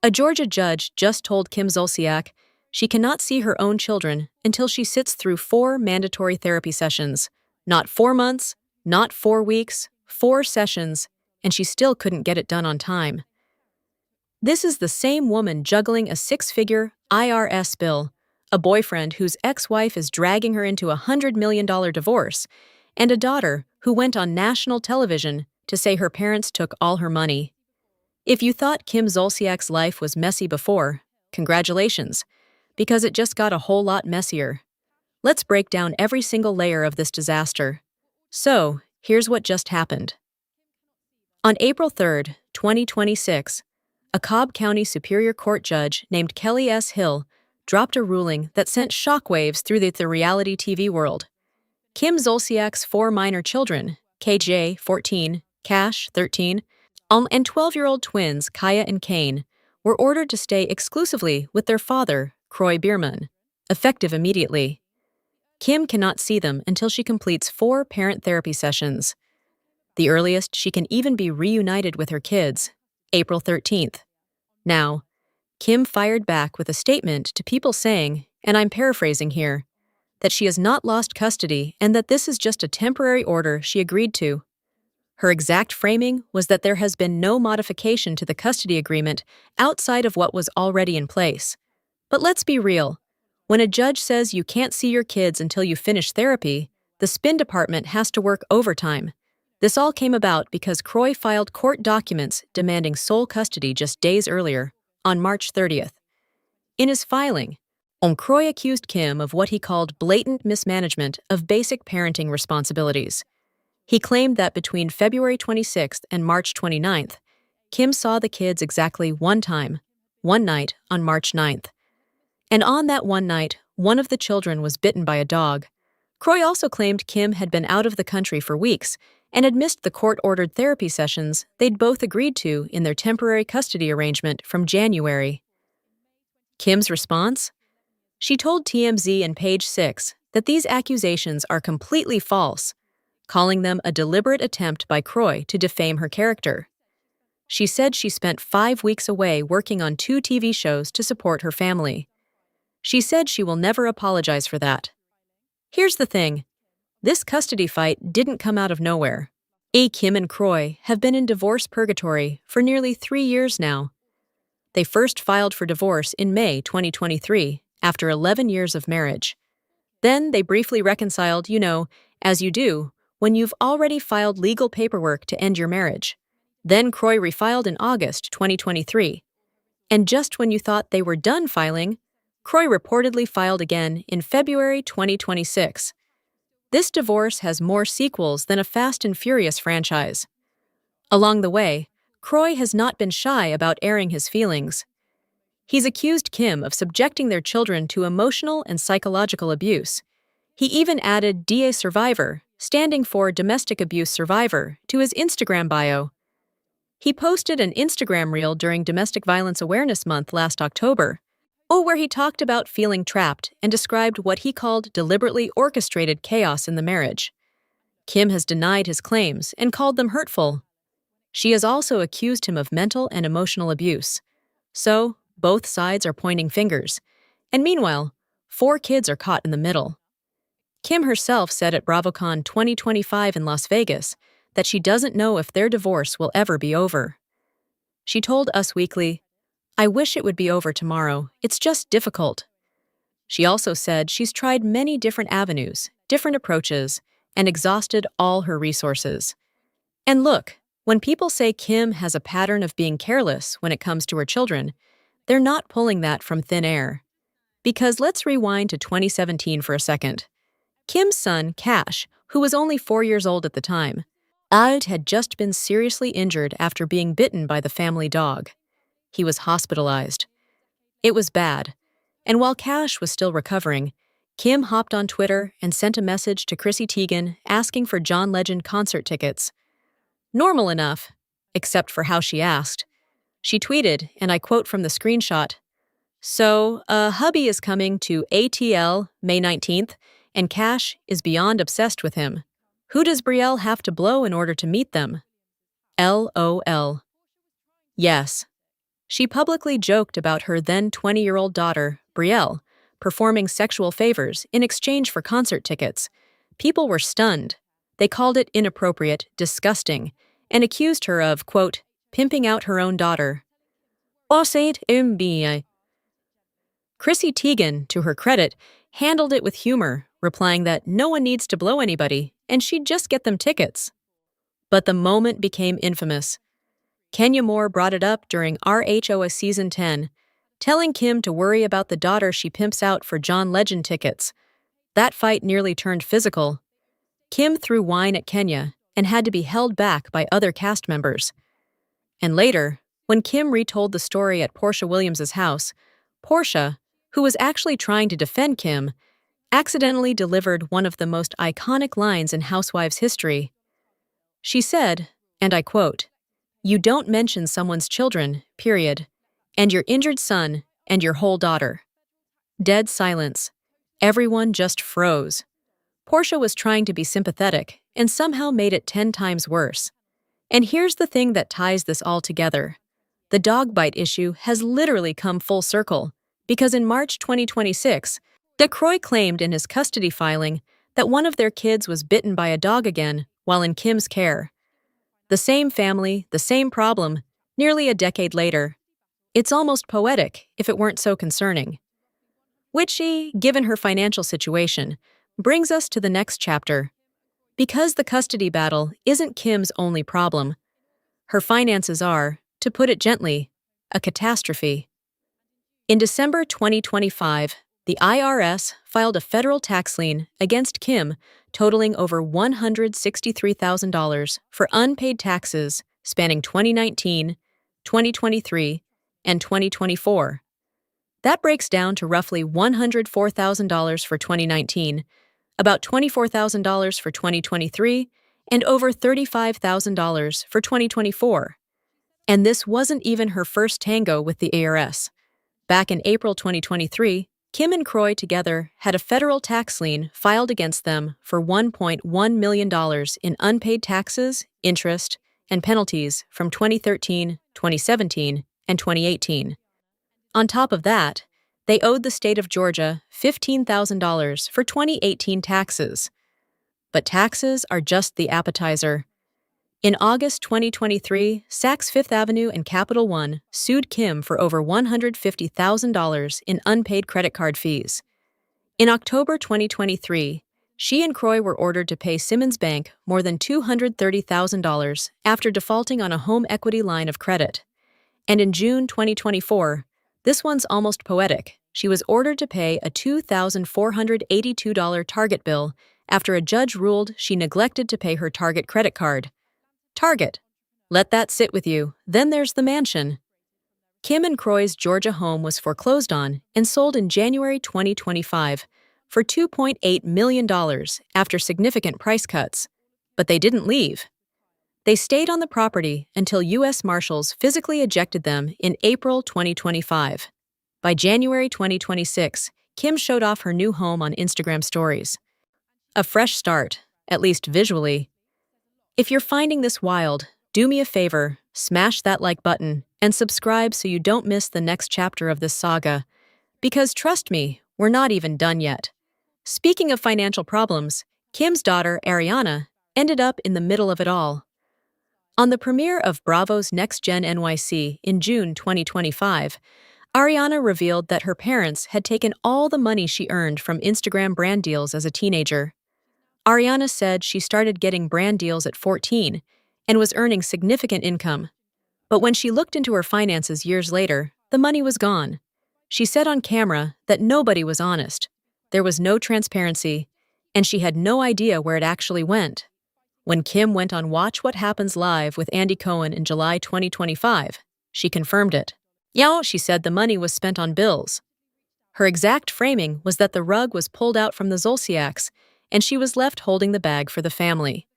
A Georgia judge just told Kim Zolciak she cannot see her own children until she sits through 4 mandatory therapy sessions. Not 4 months, not 4 weeks, 4 sessions, and she still couldn't get it done on time. This is the same woman juggling a 6-figure IRS bill, a boyfriend whose ex-wife is dragging her into a $100 million divorce, and a daughter who went on national television to say her parents took all her money. If you thought Kim Zolciak's life was messy before, congratulations, because it just got a whole lot messier. Let's break down every single layer of this disaster. So, here's what just happened. On April 3, 2026, a Cobb County Superior Court judge named Kelly S. Hill dropped a ruling that sent shockwaves through the reality TV world. Kim Zolciak's 4 minor children, KJ, 14, Cash, 13, and 12-year-old twins Kaya and Kane, were ordered to stay exclusively with their father, Kroy Biermann, effective immediately. Kim cannot see them until she completes 4 parent therapy sessions. The earliest she can even be reunited with her kids, April 13th. Now, Kim fired back with a statement to people saying, and I'm paraphrasing here, that she has not lost custody and that this is just a temporary order she agreed to. Her exact framing was that there has been no modification to the custody agreement outside of what was already in place. But let's be real. When a judge says you can't see your kids until you finish therapy, the spin department has to work overtime. This all came about because Kroy filed court documents demanding sole custody just days earlier, on March 30th. In his filing, Kroy accused Kim of what he called blatant mismanagement of basic parenting responsibilities. He claimed that between February 26th and March 29th, Kim saw the kids exactly one time, one night on March 9th. And on that one night, one of the children was bitten by a dog. Kroy also claimed Kim had been out of the country for weeks and had missed the court-ordered therapy sessions they'd both agreed to in their temporary custody arrangement from January. Kim's response? She told TMZ and Page 6 that these accusations are completely false, calling them a deliberate attempt by Kroy to defame her character. She said she spent 5 weeks away working on 2 TV shows to support her family. She said she will never apologize for that. Here's the thing. This custody fight didn't come out of nowhere. Kim and Kroy have been in divorce purgatory for nearly 3 years now. They first filed for divorce in May 2023, after 11 years of marriage. Then they briefly reconciled, as you do, when you've already filed legal paperwork to end your marriage. Then Kroy refiled in August 2023. And just when you thought they were done filing, Kroy reportedly filed again in February 2026. This divorce has more sequels than a Fast and Furious franchise. Along the way, Kroy has not been shy about airing his feelings. He's accused Kim of subjecting their children to emotional and psychological abuse. He even added DA Survivor, standing for Domestic Abuse Survivor, to his Instagram bio. He posted an Instagram reel during Domestic Violence Awareness Month last October, where he talked about feeling trapped and described what he called deliberately orchestrated chaos in the marriage. Kim has denied his claims and called them hurtful. She has also accused him of mental and emotional abuse. So, both sides are pointing fingers. And meanwhile, 4 kids are caught in the middle. Kim herself said at BravoCon 2025 in Las Vegas that she doesn't know if their divorce will ever be over. She told Us Weekly, "I wish it would be over tomorrow. It's just difficult." She also said she's tried many different avenues, different approaches, and exhausted all her resources. And look, when people say Kim has a pattern of being careless when it comes to her children, they're not pulling that from thin air. Because let's rewind to 2017 for a second. Kim's son, Cash, who was only 4 years old at the time, had just been seriously injured after being bitten by the family dog. He was hospitalized. It was bad. And while Cash was still recovering, Kim hopped on Twitter and sent a message to Chrissy Teigen asking for John Legend concert tickets. Normal enough, except for how she asked. She tweeted, and I quote from the screenshot, "So, hubby is coming to ATL May 19th, and Cash is beyond obsessed with him. Who does Brielle have to blow in order to meet them? LOL. Yes. She publicly joked about her then 20-year-old daughter, Brielle, performing sexual favors in exchange for concert tickets. People were stunned. They called it inappropriate, disgusting, and accused her of, quote, pimping out her own daughter. Chrissy Teigen, to her credit, handled it with humor, replying that no one needs to blow anybody, and she'd just get them tickets. But the moment became infamous. Kenya Moore brought it up during RHOS Season 10, telling Kim to worry about the daughter she pimps out for John Legend tickets. That fight nearly turned physical. Kim threw wine at Kenya and had to be held back by other cast members. And later, when Kim retold the story at Portia Williams' house, Portia, who was actually trying to defend Kim, accidentally delivered one of the most iconic lines in Housewives history. She said, and I quote, "You don't mention someone's children, period, and your injured son, and your whole daughter." Dead silence. Everyone just froze. Portia was trying to be sympathetic and somehow made it 10 times worse. And here's the thing that ties this all together. The dog bite issue has literally come full circle, because in March 2026, Kroy claimed in his custody filing that one of their kids was bitten by a dog again while in Kim's care. The same family, the same problem, nearly a decade later. It's almost poetic if it weren't so concerning. Which, given her financial situation, brings us to the next chapter. Because the custody battle isn't Kim's only problem. Her finances are, to put it gently, a catastrophe. In December 2025, the IRS filed a federal tax lien against Kim totaling over $163,000 for unpaid taxes spanning 2019, 2023, and 2024. That breaks down to roughly $104,000 for 2019, about $24,000 for 2023, and over $35,000 for 2024. And this wasn't even her first tango with the IRS. Back in April 2023, Kim and Kroy together had a federal tax lien filed against them for $1.1 million in unpaid taxes, interest, and penalties from 2013, 2017, and 2018. On top of that, they owed the state of Georgia $15,000 for 2018 taxes. But taxes are just the appetizer. In August 2023, Saks Fifth Avenue and Capital One sued Kim for over $150,000 in unpaid credit card fees. In October 2023, she and Kroy were ordered to pay Simmons Bank more than $230,000 after defaulting on a home equity line of credit. And in June 2024, this one's almost poetic. She was ordered to pay a $2,482 Target bill after a judge ruled she neglected to pay her Target credit card. Target. Let that sit with you. Then there's the mansion. Kim and Kroy's Georgia home was foreclosed on and sold in January 2025 for $2.8 million after significant price cuts. But they didn't leave. They stayed on the property until U.S. Marshals physically ejected them in April 2025. By January 2026, Kim showed off her new home on Instagram stories. A fresh start, at least visually. If you're finding this wild, do me a favor, smash that like button, and subscribe so you don't miss the next chapter of this saga. Because trust me, we're not even done yet. Speaking of financial problems, Kim's daughter, Ariana, ended up in the middle of it all. On the premiere of Bravo's Next Gen NYC in June 2025, Ariana revealed that her parents had taken all the money she earned from Instagram brand deals as a teenager. Ariana said she started getting brand deals at 14 and was earning significant income. But when she looked into her finances years later, the money was gone. She said on camera that nobody was honest. There was no transparency, and she had no idea where it actually went. When Kim went on Watch What Happens Live with Andy Cohen in July 2025, she confirmed it. She said the money was spent on bills. Her exact framing was that the rug was pulled out from the Zolciaks, and she was left holding the bag for the family.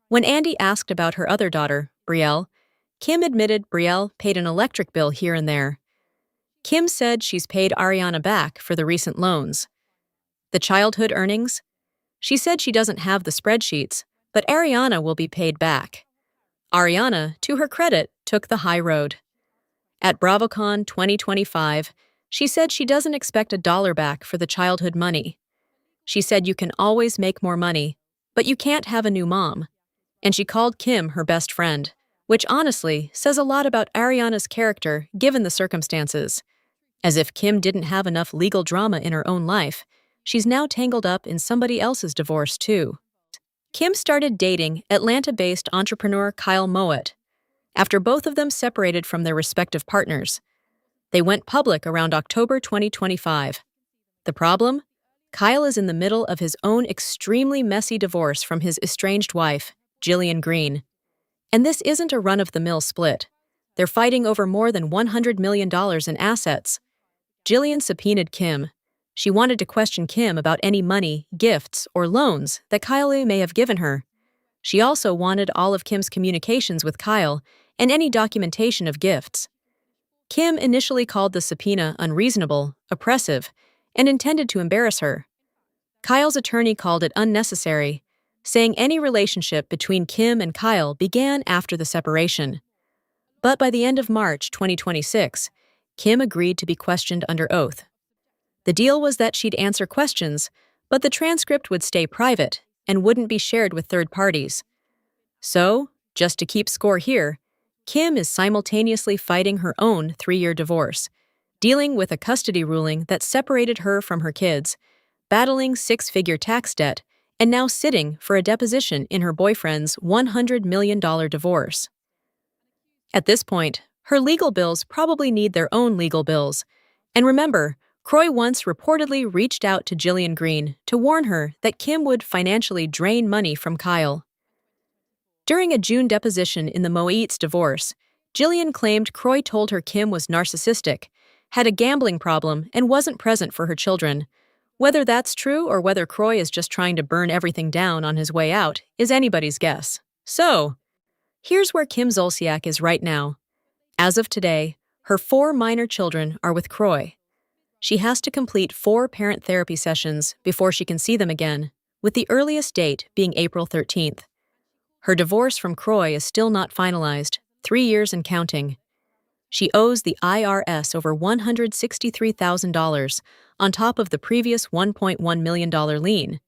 When Andy asked about her other daughter, Brielle, Kim admitted Brielle paid an electric bill here and there. Kim said she's paid Ariana back for the recent loans. The childhood earnings? She said she doesn't have the spreadsheets, but Ariana will be paid back. Ariana, to her credit, took the high road. At BravoCon 2025, she said she doesn't expect a dollar back for the childhood money. She said you can always make more money, but you can't have a new mom. And she called Kim her best friend, which honestly says a lot about Ariana's character given the circumstances. As if Kim didn't have enough legal drama in her own life, she's now tangled up in somebody else's divorce too. Kim started dating Atlanta-based entrepreneur Kyle Mowat after both of them separated from their respective partners. They went public around October 2025. The problem? Kyle is in the middle of his own extremely messy divorce from his estranged wife, Jillian Green. And this isn't a run-of-the-mill split. They're fighting over more than $100 million in assets. Jillian subpoenaed Kim. She wanted to question Kim about any money, gifts, or loans that Kyle may have given her. She also wanted all of Kim's communications with Kyle and any documentation of gifts. Kim initially called the subpoena unreasonable, oppressive, and intended to embarrass her. Kyle's attorney called it unnecessary, saying any relationship between Kim and Kyle began after the separation. But by the end of March 2026, Kim agreed to be questioned under oath. The deal was that she'd answer questions, but the transcript would stay private and wouldn't be shared with third parties. So, just to keep score here, Kim is simultaneously fighting her own 3-year divorce, dealing with a custody ruling that separated her from her kids, battling 6-figure tax debt, and now sitting for a deposition in her boyfriend's $100 million divorce. At this point, her legal bills probably need their own legal bills. And remember, Kroy once reportedly reached out to Jillian Green to warn her that Kim would financially drain money from Kyle. During a June deposition in the Mowat's divorce, Jillian claimed Kroy told her Kim was narcissistic, had a gambling problem, and wasn't present for her children. Whether that's true or whether Kroy is just trying to burn everything down on his way out is anybody's guess. So, here's where Kim Zolciak is right now. As of today, her 4 minor children are with Kroy. She has to complete 4 parent therapy sessions before she can see them again, with the earliest date being April 13th. Her divorce from Kroy is still not finalized, 3 years and counting. She owes the IRS over $163,000 on top of the previous $1.1 million lien.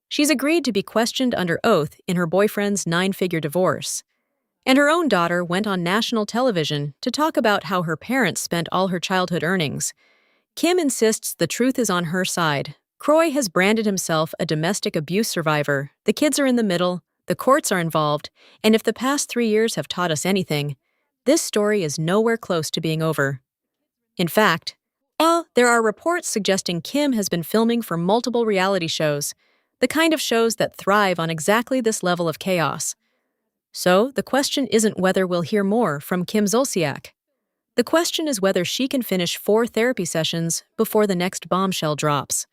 She's agreed to be questioned under oath in her boyfriend's 9-figure divorce. And her own daughter went on national television to talk about how her parents spent all her childhood earnings. Kim insists the truth is on her side. Kroy has branded himself a domestic abuse survivor. The kids are in the middle, the courts are involved, and if the past 3 years have taught us anything, this story is nowhere close to being over. In fact, there are reports suggesting Kim has been filming for multiple reality shows, the kind of shows that thrive on exactly this level of chaos. So, the question isn't whether we'll hear more from Kim Zolciak. The question is whether she can finish 4 therapy sessions before the next bombshell drops.